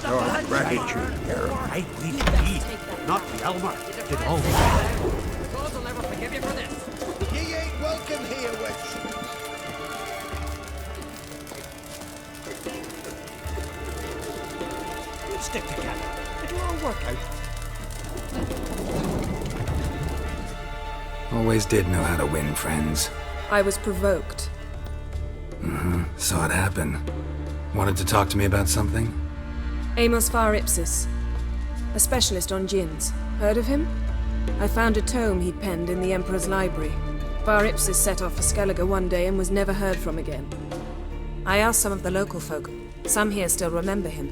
got our gratitude here. Aye, we did. Not the Elmer. Did all that. The gods will never forgive you for this. Ye ain't welcome here, witch. We'll stick together. It'll all work out. Always did know how to win friends. I was provoked. Saw it happen. Wanted to talk to me about something? Amos Var Ipsis, a specialist on djinns. Heard of him? I found a tome he'd penned in the Emperor's library. Var Ipsis set off for Skellige one day and was never heard from again. I asked some of the local folk. Some here still remember him.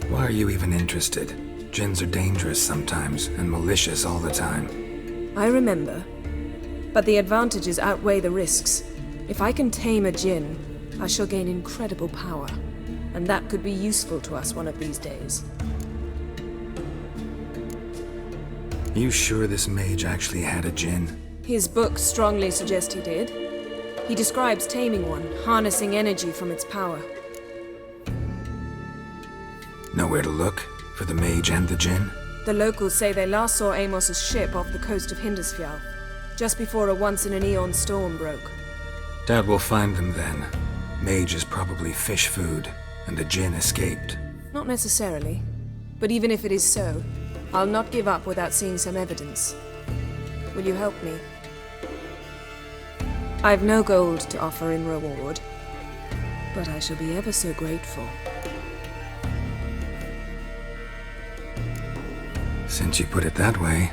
Why are you even interested? Djinns are dangerous sometimes, and malicious all the time. I remember. But the advantages outweigh the risks. If I can tame a djinn, I shall gain incredible power. And that could be useful to us one of these days. You sure this mage actually had a djinn? His books strongly suggest he did. He describes taming one, harnessing energy from its power. Nowhere to look? For the mage and the djinn? The locals say they last saw Amos's ship off the coast of Hindisfjall, just before a once-in-an-eon storm broke. Doubt we'll find them then. Mage is probably fish food, and the djinn escaped. Not necessarily. But even if it is so, I'll not give up without seeing some evidence. Will you help me? I've no gold to offer in reward, but I shall be ever so grateful. Since you put it that way,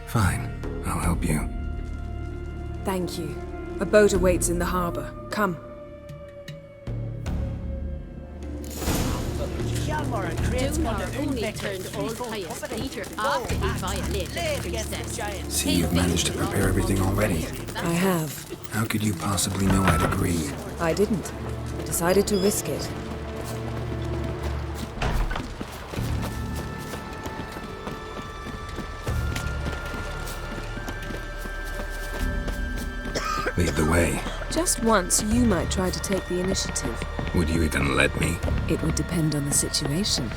fine. I'll help you. Thank you. A boat awaits in the harbor. Come. Dunmar only turned old pious Peter after he violated the princess. See, you've managed to prepare everything already. I have. How could you possibly know I'd agree? I didn't. I decided to risk it. Lead the way. Just once, you might try to take the initiative. Would you even let me? It would depend on the situation.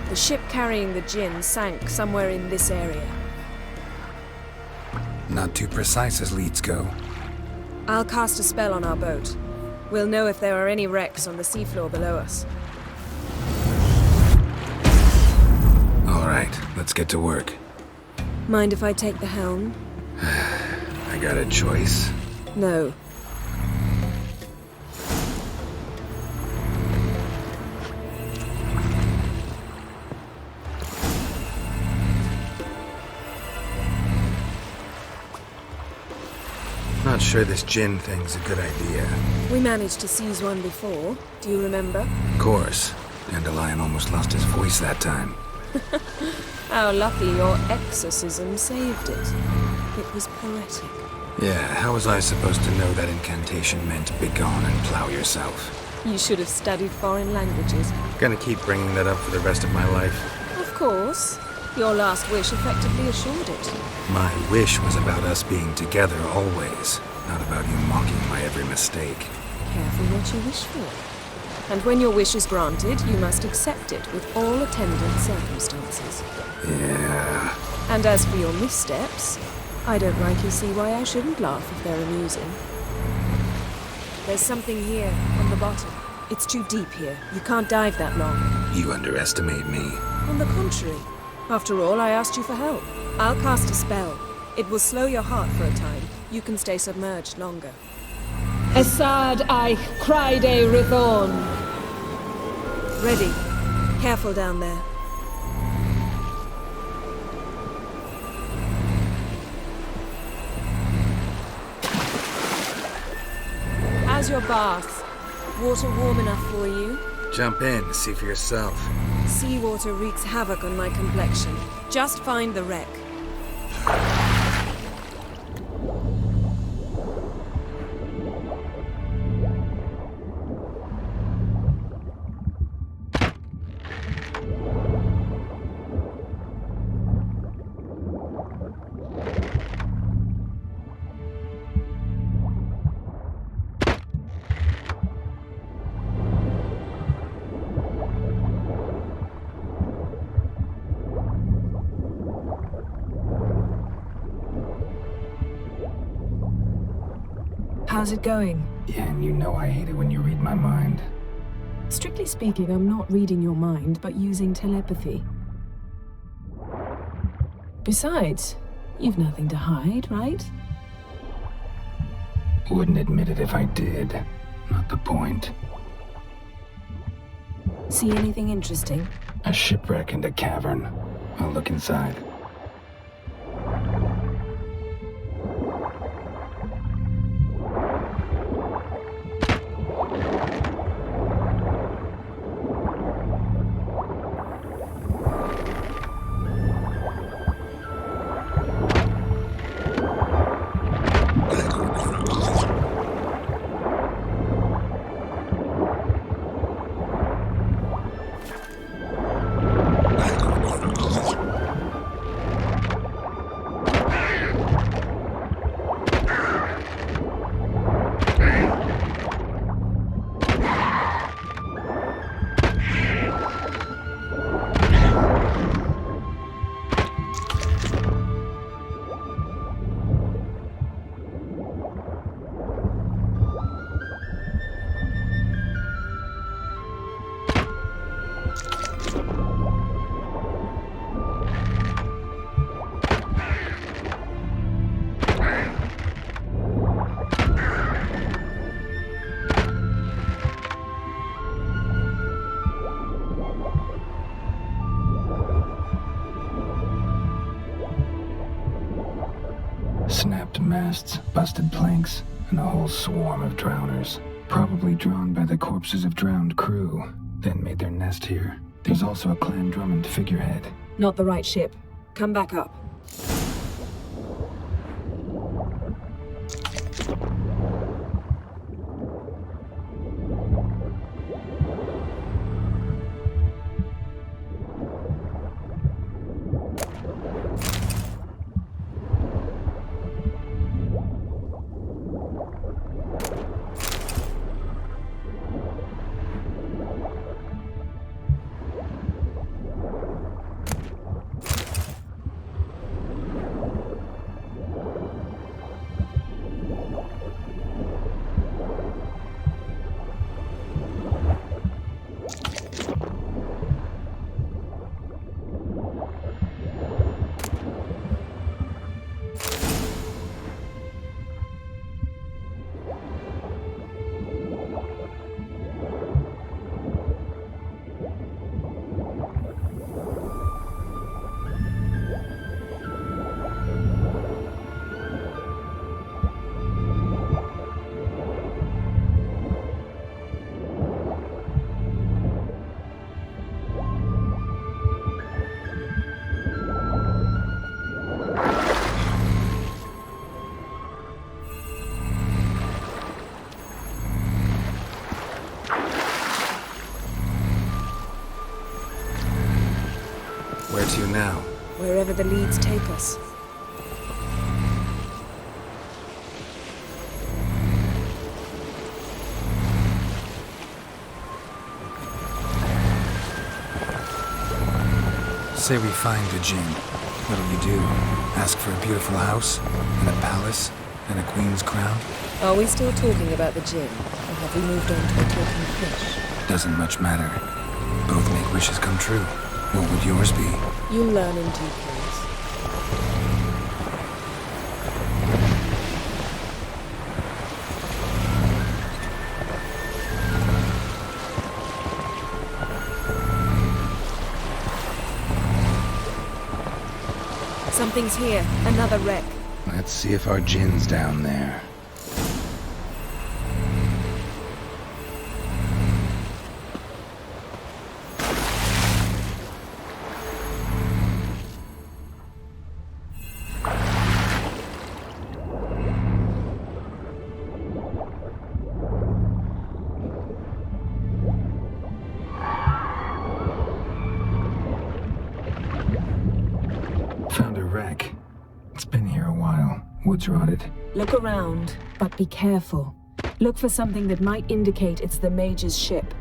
The ship carrying the djinn sank somewhere in this area. Not too precise as leads go. I'll cast a spell on our boat. We'll know if there are any wrecks on the seafloor below us. All right, let's get to work. Mind if I take the helm? I got a choice. No. Not sure this djinn thing's a good idea. We managed to seize one before. Do you remember? Of course. Dandelion almost lost his voice that time. How lucky your exorcism saved it. It was poetic. Yeah, how was I supposed to know that incantation meant begone and plow yourself? You should have studied foreign languages. Gonna keep bringing that up for the rest of my life. Of course. Your last wish effectively assured it. My wish was about us being together always, not about you mocking my every mistake. Careful what you wish for. And when your wish is granted, you must accept it with all attendant circumstances. Yeah. And as for your missteps, I don't rightly see why I shouldn't laugh if they're amusing. There's something here, on the bottom. It's too deep here. You can't dive that long. You underestimate me. On the contrary. After all, I asked you for help. I'll cast a spell. It will slow your heart for a time. You can stay submerged longer. Esad I Cried Rithorn. Ready. Careful down there. How's your bath? Water warm enough for you? Jump in, see for yourself. Seawater wreaks havoc on my complexion. Just find the wreck. How's it going? Yeah, and you know I hate it when you read my mind. Strictly speaking, I'm not reading your mind, but using telepathy. Besides, you've nothing to hide, right? Wouldn't admit it if I did. Not the point. See anything interesting? A shipwreck and a cavern. I'll look inside. Snapped masts, busted planks, and a whole swarm of drowners. Probably drawn by the corpses of drowned crew, then made their nest here. There's also a Clan Drummond figurehead. Not the right ship. Come back up. Where to now? Wherever the leads take us. Say we find a djinn. What'll you do? Ask for a beautiful house? And a palace? And a queen's crown? Are we still talking about the djinn? Or have we moved on to a talking fish? Doesn't much matter. Both make wishes come true. What would yours be? You'll learn in due course. Something's here. Another wreck. Let's see if our djinn's down there. Found a wreck. It's been here a while. Wood's rotted. Look around, but be careful. Look for something that might indicate it's the mage's ship.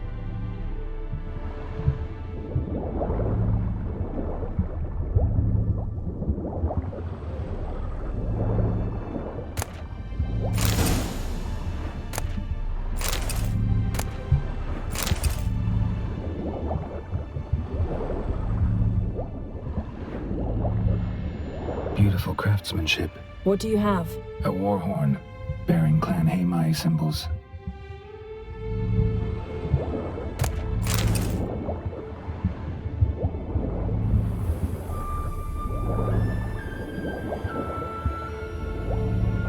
Beautiful craftsmanship. What do you have? A war horn, bearing Clan Haimai symbols.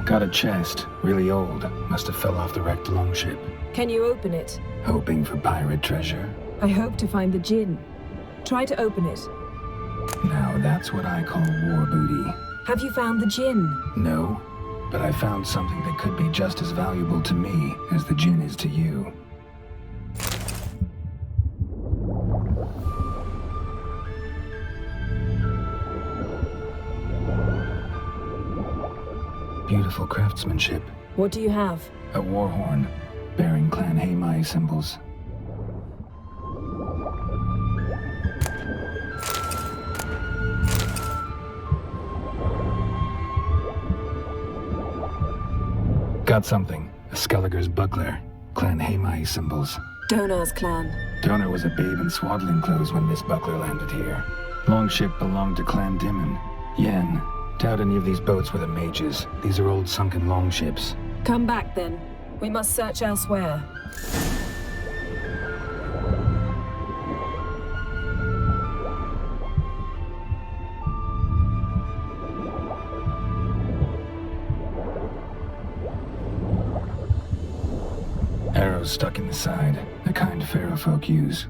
Got a chest, really old. Must have fell off the wrecked longship. Can you open it? Hoping for pirate treasure. I hope to find the Jinn. Try to open it. Now that's what I call war booty. Have you found the Jinn? No, but I found something that could be just as valuable to me as the Jinn is to you. Beautiful craftsmanship. What do you have? A war horn, bearing Clan Haimai symbols. Got something. A Skelliger's buckler. Clan Haimai symbols. Donar's clan. Donar was a babe in swaddling clothes when this buckler landed here. Longship belonged to Clan Dimon. Yen. Doubt any of these boats were the mages. These are old sunken longships. Come back then. We must search elsewhere. Arrows stuck in the side, the kind Pharaoh folk use.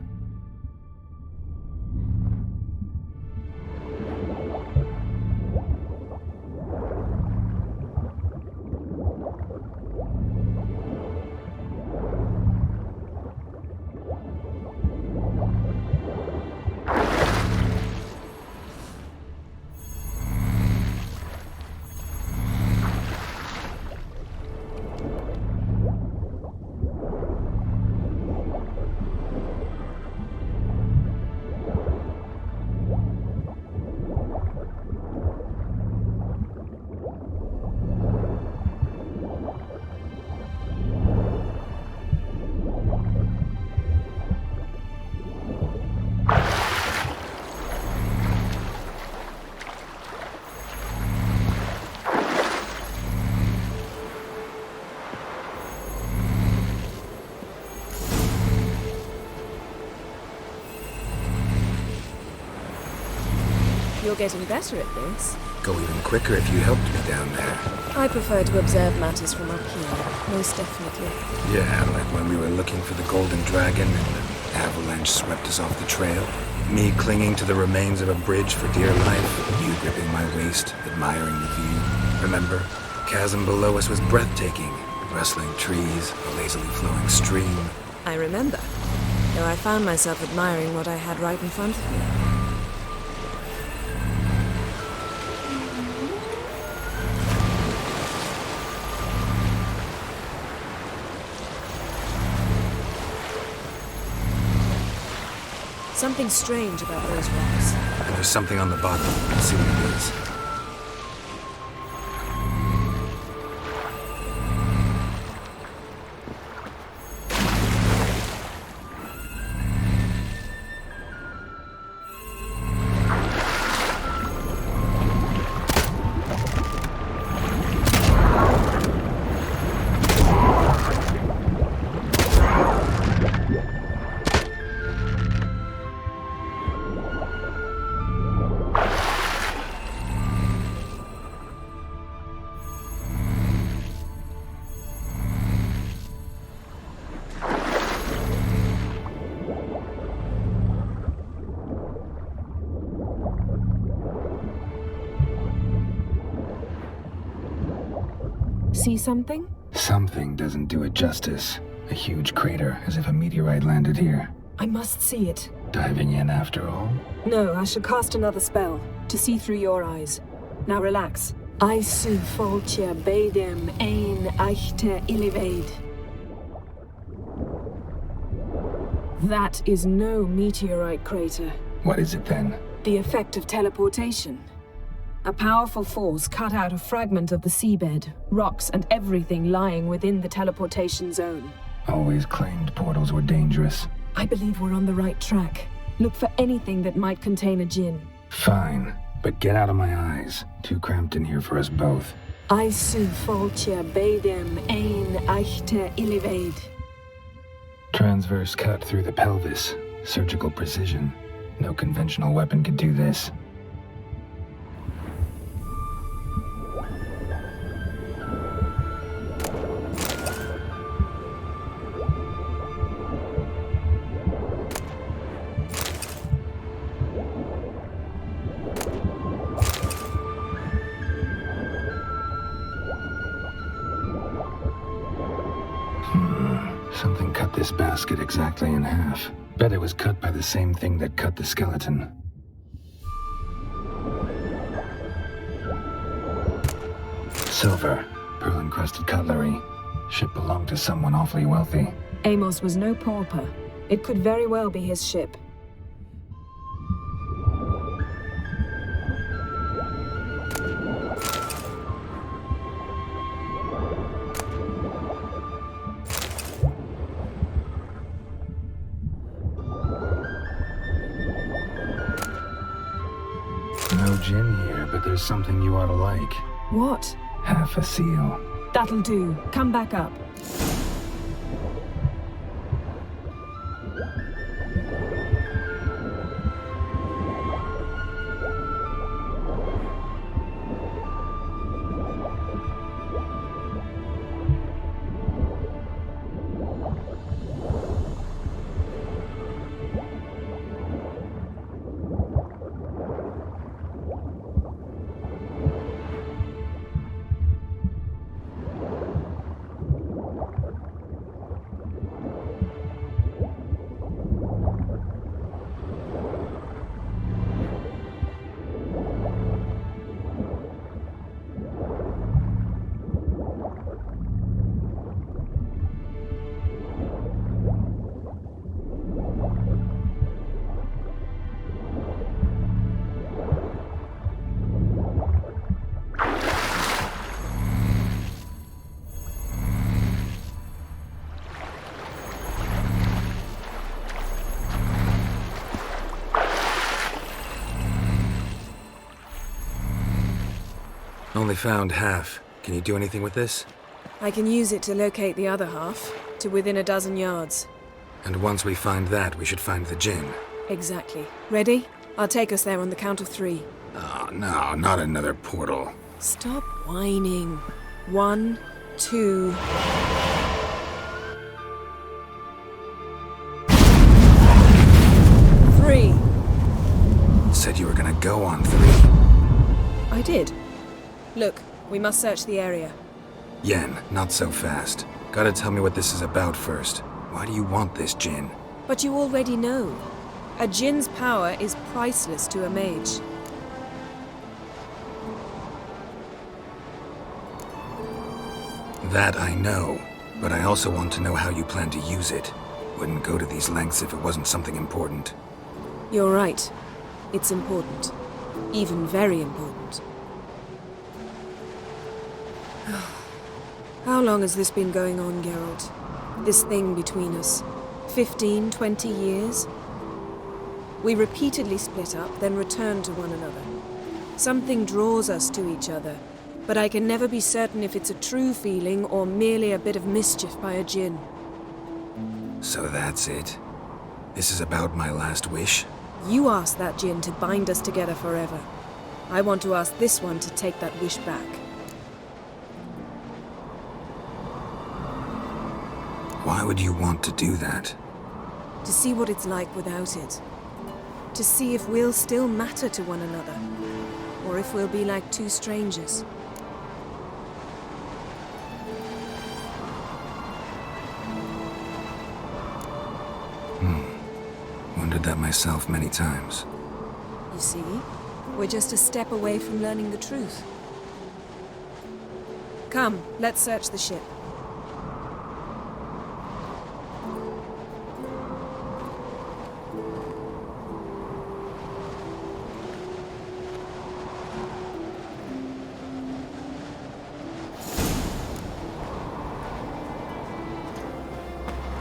You're getting better at this. Go even quicker if you helped me down there. I prefer to observe matters from up here, most definitely. Yeah, like when we were looking for the Golden Dragon and the avalanche swept us off the trail. Me clinging to the remains of a bridge for dear life. You gripping my waist, admiring the view. Remember? The chasm below us was breathtaking. Rustling trees, a lazily flowing stream. I remember, though I found myself admiring what I had right in front of me. Something strange about those rocks. And there's something on the bottom. Let's see what it is. See something? Something doesn't do it justice. A huge crater, as if a meteorite landed here. I must see it. Diving in after all? No, I shall cast another spell, to see through your eyes. Now relax. Aisu foltja beidem ein eichte iliveid. That is no meteorite crater. What is it then? The effect of teleportation. A powerful force cut out a fragment of the seabed, rocks and everything lying within the teleportation zone. Always claimed portals were dangerous. I believe we're on the right track. Look for anything that might contain a djinn. Fine. but get out of my eyes. Too cramped in here for us both. Aisu Foltia Badem Ein Eichte Illivaid. Transverse cut through the pelvis. Surgical precision. No conventional weapon could do this. Something cut this basket exactly in half. Bet it was cut by the same thing that cut the skeleton. Silver, pearl-encrusted cutlery. Ship belonged to someone awfully wealthy. Amos was no pauper. It could very well be his ship. No gin here, but there's something you ought to like. What? Half a seal. That'll do. Come back up. Only found half. Can you do anything with this? I can use it to locate the other half, to within a dozen yards. And once we find that, we should find the gin. Exactly. Ready? I'll take us there on the count of 3. Oh, no, not another portal. Stop whining. 1, 2... Three. Said you were gonna go on 3. I did. Look, we must search the area. Yen, not so fast. Gotta tell me what this is about first. Why do you want this gin? But you already know. A djinn's power is priceless to a mage. That I know, but I also want to know how you plan to use it. Wouldn't go to these lengths if it wasn't something important. You're right. It's important. Even very important. How long has this been going on, Geralt? This thing between us? 15, 20 years? We repeatedly split up, then returned to one another. Something draws us to each other, but I can never be certain if it's a true feeling or merely a bit of mischief by a djinn. So that's it. This is about my last wish? You asked that djinn to bind us together forever. I want to ask this one to take that wish back. Why would you want to do that? To see what it's like without it. To see if we'll still matter to one another. Or if we'll be like two strangers. Wondered that myself many times. You see? We're just a step away from learning the truth. Come, let's search the ship.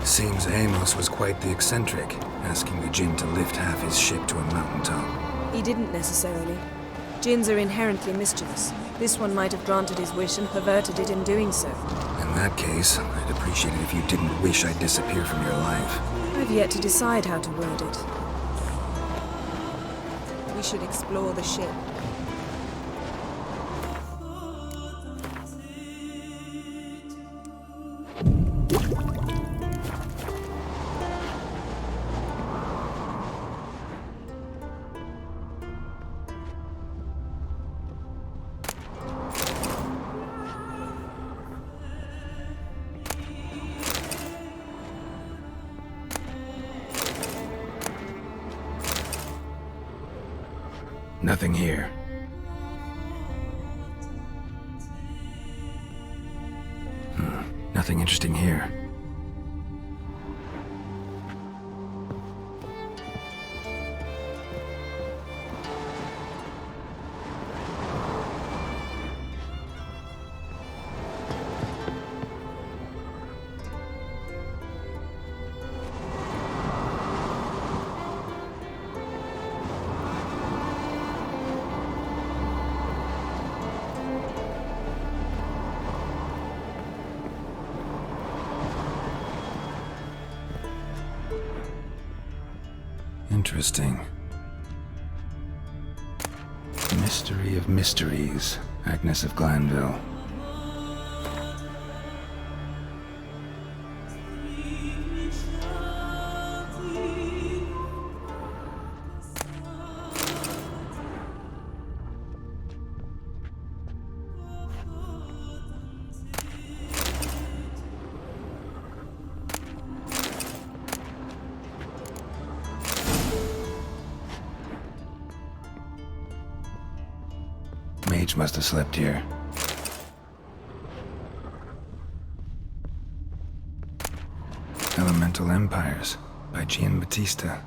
Seems Amos was quite the eccentric, asking the djinn to lift half his ship to a mountaintop. He didn't necessarily. Jinns are inherently mischievous. This one might have granted his wish and perverted it in doing so. In that case, I'd appreciate it if you didn't wish I'd disappear from your life. I've yet to decide how to word it. We should explore the ship. Nothing here. Nothing interesting here. Interesting. Mystery of mysteries, Agnes of Glanville. Mage must have slept here. Elemental Empires by Giambattista.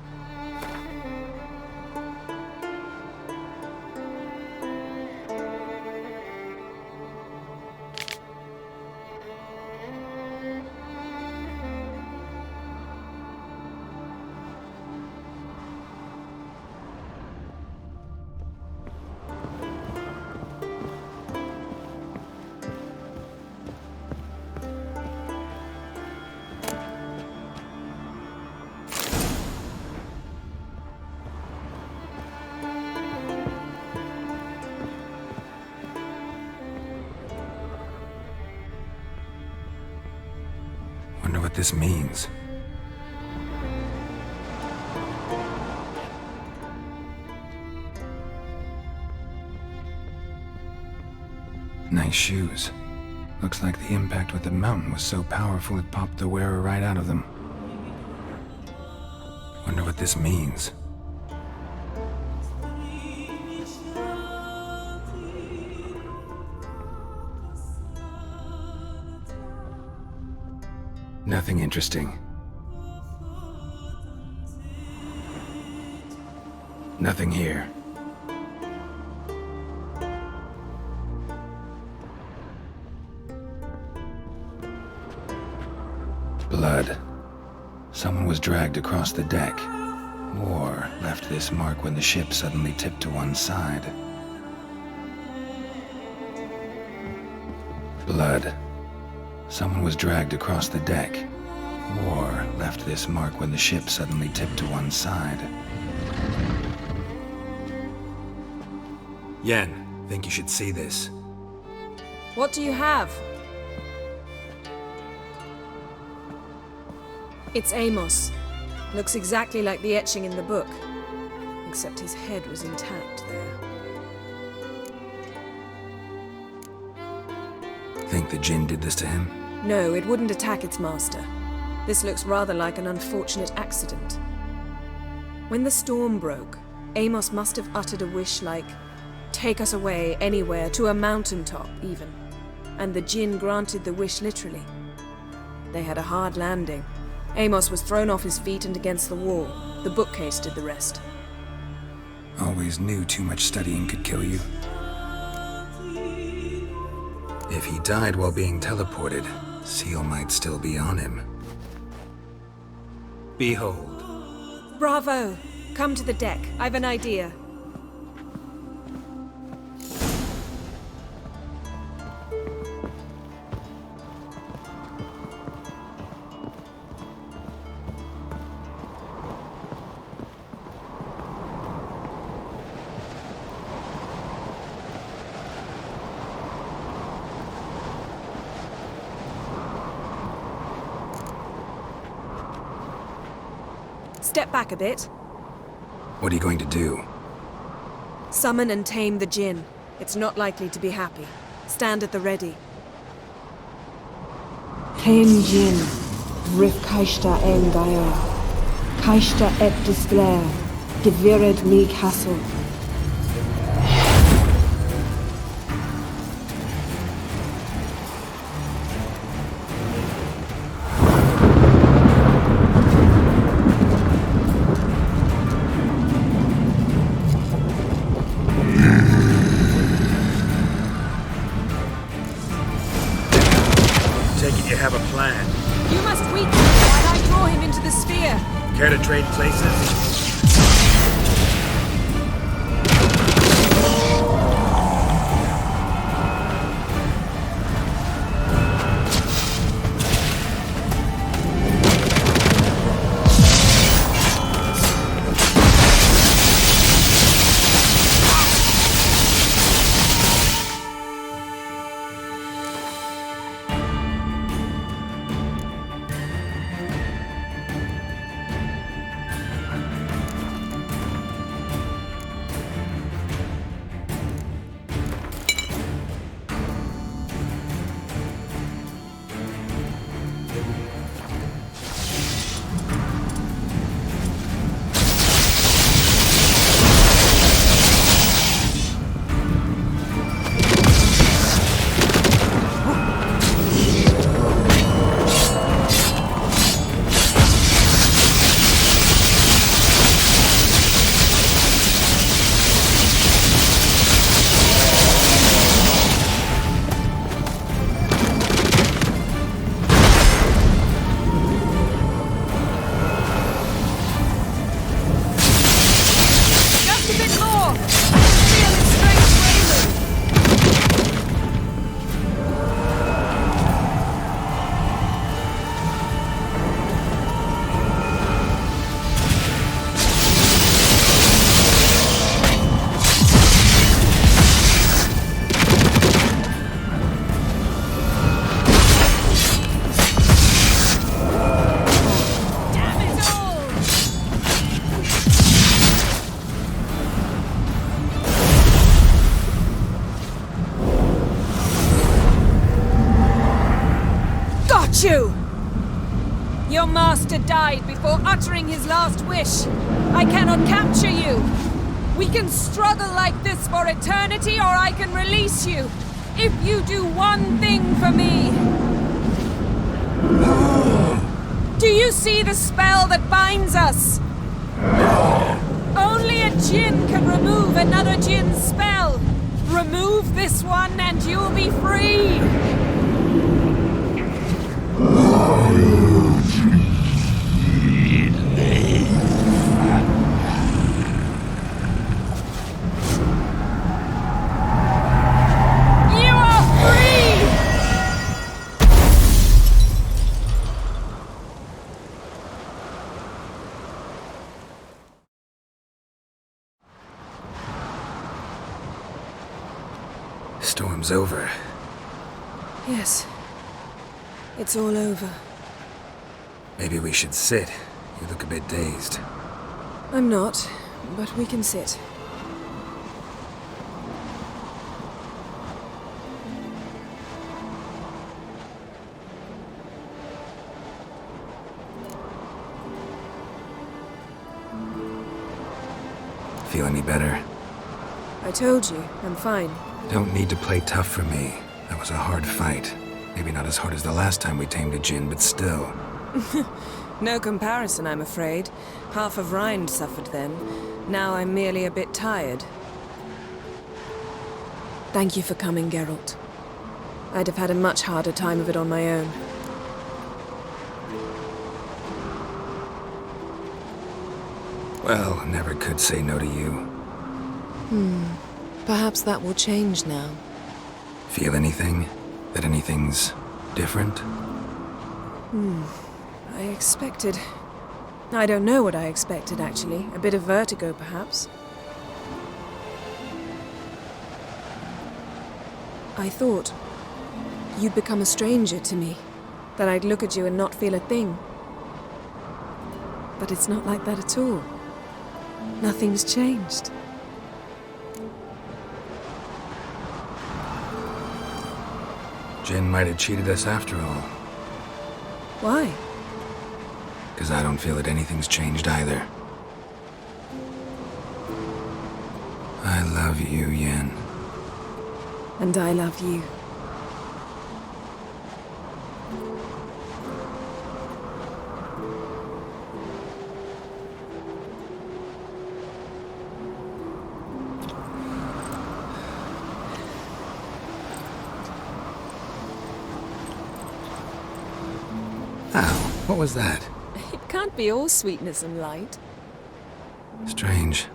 Wonder what this means. Nice shoes. Looks like the impact with the mountain was so powerful it popped the wearer right out of them. Wonder what this means. Nothing interesting. Nothing here. Blood. Someone was dragged across the deck, or left this mark when the ship suddenly tipped to one side. Blood. Someone was dragged across the deck, or left this mark when the ship suddenly tipped to one side. Yen, think you should see this. What do you have? It's Amos. Looks exactly like the etching in the book. Except his head was intact there. Think the Jinn did this to him? No, it wouldn't attack its master. This looks rather like an unfortunate accident. When the storm broke, Amos must have uttered a wish like, "Take us away, anywhere, to a mountaintop, even." And the Jinn granted the wish literally. They had a hard landing. Amos was thrown off his feet and against the wall. The bookcase did the rest. Always knew too much studying could kill you. If he died while being teleported, Seal might still be on him. Behold. Bravo! Come to the deck. I've an idea. step back a bit. What are you going to do? Summon and tame the Jinn. It's not likely to be happy. Stand at the ready. Tame Jinn, Rif Kaishta Engaya, Kaishta et Displair, Devired me Castle. Take it you have a plan. You must weaken him while I draw him into the sphere. Care to trade places? You! Your master died before uttering his last wish. I cannot capture you. We can struggle like this for eternity, or I can release you. If you do one thing for me. Do you see the spell that binds us? Only a Jinn can remove another Jinn's spell. Remove this one and you'll be free. Storm's over. Yes. It's all over. Maybe we should sit. You look a bit dazed. I'm not, but we can sit. Feel any better? I told you, I'm fine. Don't need to play tough for me. That was a hard fight. Maybe not as hard as the last time we tamed a Jinn, but still. No comparison, I'm afraid. Half of Rind suffered then. Now I'm merely a bit tired. Thank you for coming, Geralt. I'd have had a much harder time of it on my own. Well, never could say no to you. Perhaps that will change now. Feel anything? That anything's different? I expected... I don't know what I expected, actually. A bit of vertigo, perhaps. I thought you'd become a stranger to me. That I'd look at you and not feel a thing. But it's not like that at all. Nothing's changed. Jin might have cheated us after all. Why? Because I don't feel that anything's changed either. I love you, Yen. And I love you. Ow, what was that? It can't be all sweetness and light. Strange.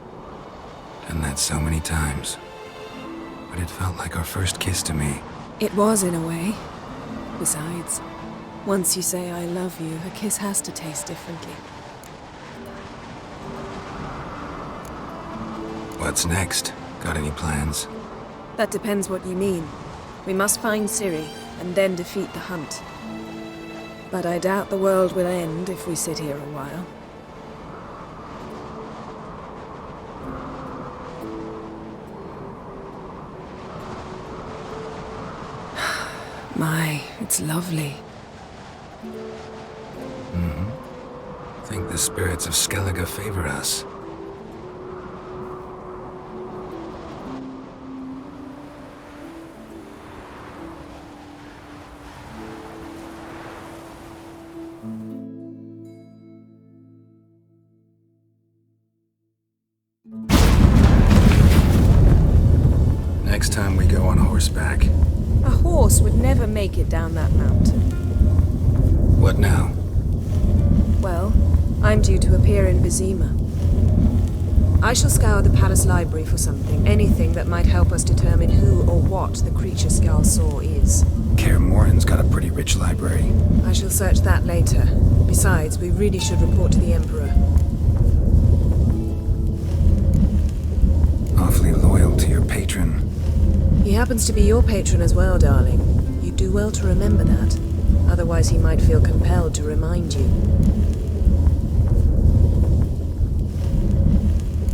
Done that so many times. But it felt like our first kiss to me. It was, in a way. Besides, once you say I love you, a kiss has to taste differently. What's next? Got any plans? That depends what you mean. We must find Ciri, and then defeat the hunt. But I doubt the world will end if we sit here a while. My, it's lovely. Think the spirits of Skellige favor us. Next time we go on horseback. A horse would never make it down that mountain. What now? Well, I'm due to appear in Vizima. I shall scour the palace library for something, anything that might help us determine who or what the creature Skal saw is. Kaer Morhen's got a pretty rich library. I shall search that later. Besides, we really should report to the Emperor. Awfully loyal to your patron. He happens to be your patron as well, darling. You do well to remember that. Otherwise, he might feel compelled to remind you.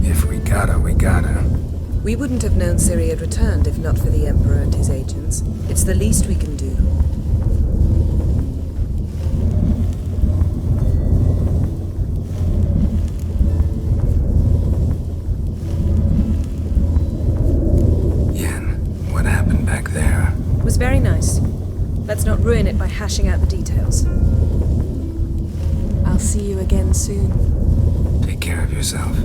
If we gotta, we gotta. We wouldn't have known Ciri had returned if not for the Emperor and his agents. It's the least we can do. Yen, what happened back there? It was very nice. Let's not ruin it by hashing out the details. I'll see you again soon. Take care of yourself.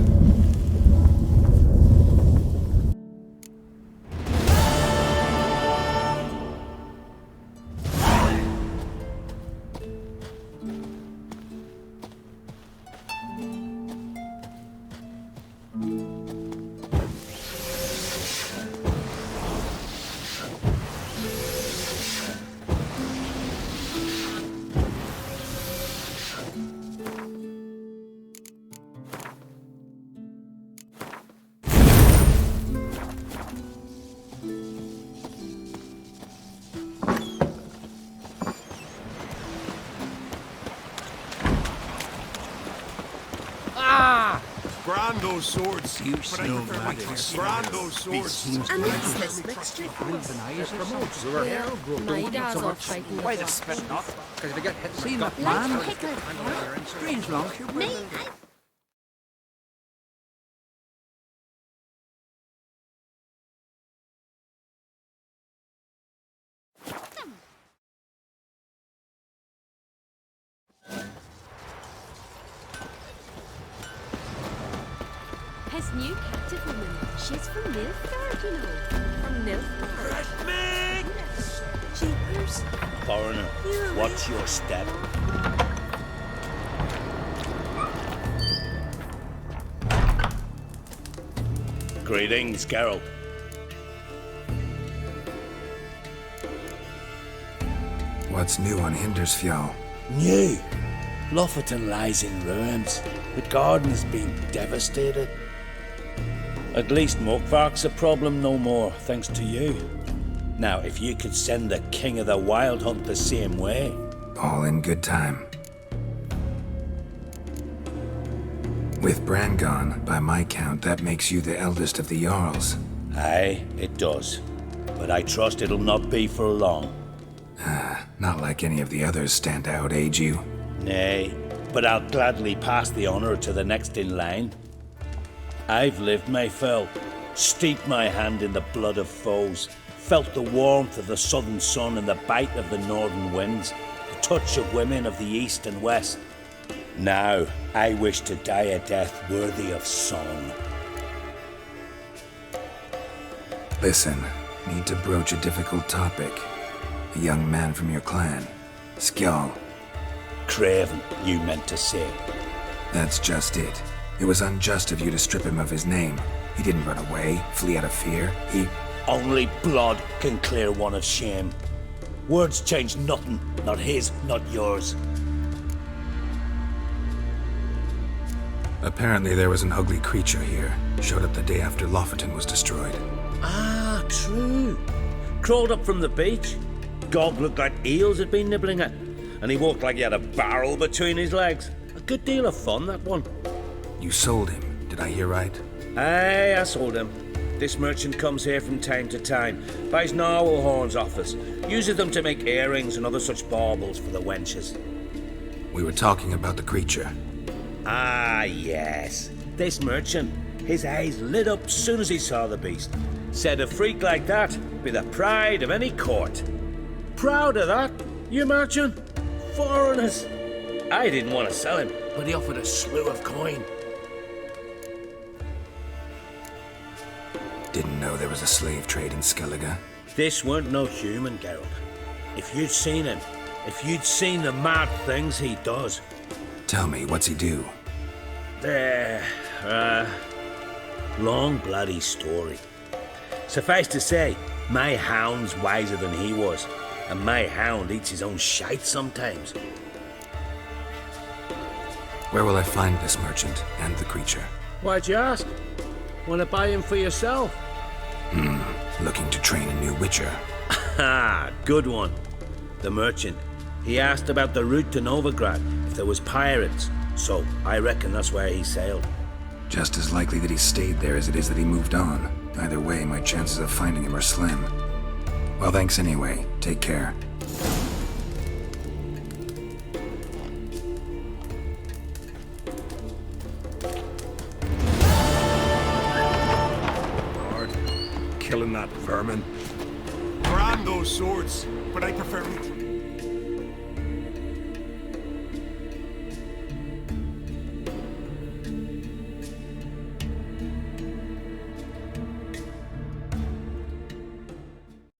Brando swords. You still mad? Brando swords. And it's this mixture. My dad's off fighting. Why the spit not? Because they get hit. See that Like man? pickled pork. Strange long. Me, his new captive woman. She's from Nilfgaard, you know. From Nilfgaard. Jeepers. Foreigner, watch your step. Greetings, Geralt. What's new on Hindersfjall? New. Lofferton lies in ruins. The garden has been devastated. At least Morkvark's a problem no more, thanks to you. Now, if you could send the King of the Wild Hunt the same way. All in good time. With Bran gone, by my count, that makes you the eldest of the Jarls. Aye, it does. But I trust it'll not be for long. Not like any of the others stand out, age you? Nay, but I'll gladly pass the honor to the next in line. I've lived my fill, steeped my hand in the blood of foes, felt the warmth of the southern sun and the bite of the northern winds, the touch of women of the east and west. Now, I wish to die a death worthy of song. Listen, need to broach a difficult topic. A young man from your clan, Skjall. Craven, you meant to say. That's just it. It was unjust of you to strip him of his name. He didn't run away, flee out of fear. He... Only blood can clear one of shame. Words change nothing, not his, not yours. Apparently there was an ugly creature here. Showed up the day after Lofoten was destroyed. Ah, true. Crawled up from the beach. Gog looked like eels had been nibbling at. And he walked like he had a barrel between his legs. A good deal of fun, that one. You sold him, did I hear right? Aye, I sold him. This merchant comes here from time to time, buys narwhal horns off us, uses them to make earrings and other such baubles for the wenches. We were talking about the creature. Ah, yes. This merchant, his eyes lit up soon as he saw the beast. Said a freak like that be the pride of any court. Proud of that, you merchant? Foreigners. I didn't want to sell him, but he offered a slew of coin. Didn't know there was a slave trade in Skellige. This weren't no human, Geralt. If you'd seen him, if you'd seen the mad things he does. Tell me, what's he do? Long bloody story. Suffice to say, my hound's wiser than he was, and my hound eats his own shite sometimes. Where will I find this merchant and the creature? Why'd you ask? Want to buy him for yourself? Looking to train a new witcher. Ah, good one. The merchant. He asked about the route to Novigrad, if there was pirates, so I reckon that's where he sailed. Just as likely that he stayed there as it is that he moved on. Either way, my chances of finding him are slim. Well, thanks anyway. Take care. Killing that vermin. Brand those swords, but I prefer